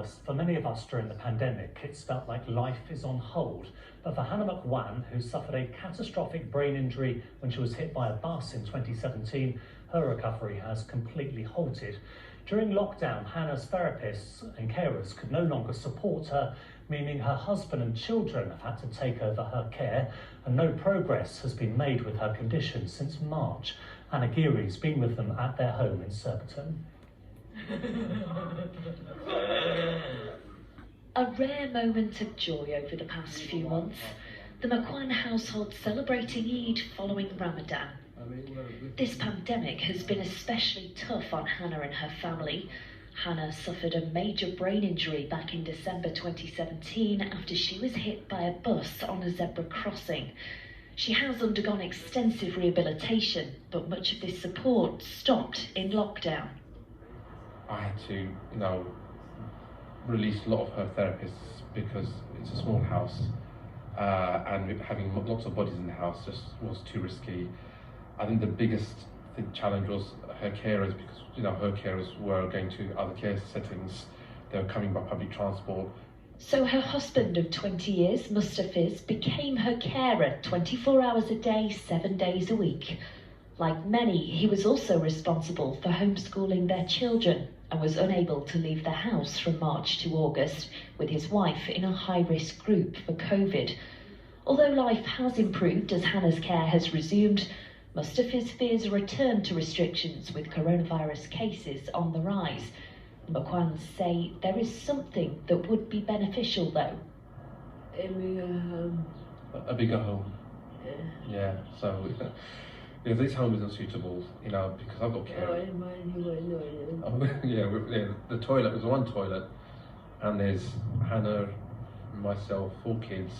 us, for many of us during the pandemic, it's felt like life is on hold. But for Hannah Mcwann, who suffered a catastrophic brain injury when she was hit by a bus in 2017, her recovery has completely halted. During lockdown, Hannah's therapists and carers could no longer support her, meaning her husband and children have had to take over her care, and no progress has been made with her condition since March. Anna Geary's been with them at their home in Surbiton. A rare moment of joy over the past few months. The Mcwann household celebrating Eid following Ramadan. This pandemic has been especially tough on Hannah and her family. Hannah suffered a major brain injury back in December 2017 after she was hit by a bus on a zebra crossing. She has undergone extensive rehabilitation, but much of this support stopped in lockdown. I had to, release a lot of her therapists because it's a small house, and having lots of bodies in the house just was too risky. I think the biggest challenge was her carers, because her carers were going to other care settings. They were coming by public transport. So her husband of 20 years, Mustafiz, became her carer 24 hours a day, 7 days a week. Like many, he was also responsible for homeschooling their children and was unable to leave the house from March to August, with his wife in a high-risk group for Covid. Although life has improved as Hannah's care has resumed, Mustafiz fears a return to restrictions with coronavirus cases on the rise. Mcwann say there is something that would be beneficial though. A bigger home. Yeah, so this home isn't suitable, because I've got care. The toilet is one toilet, and there's Hannah, myself, 4 kids,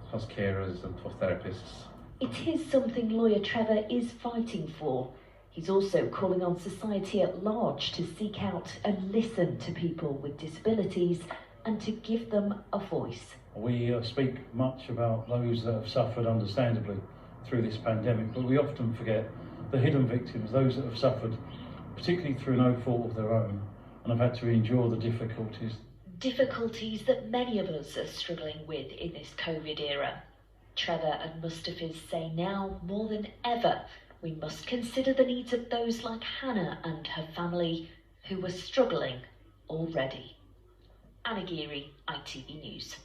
plus carers and 4 therapists. It is something lawyer Trevor is fighting for. He's also calling on society at large to seek out and listen to people with disabilities and to give them a voice. We speak much about those that have suffered understandably through this pandemic, but we often forget the hidden victims, those that have suffered, particularly through no fault of their own, and have had to endure the difficulties. Difficulties that many of us are struggling with in this Covid era. Trevor and Mustafiz say now, more than ever, we must consider the needs of those like Hannah and her family who were struggling already. Anna Geary, ITV News.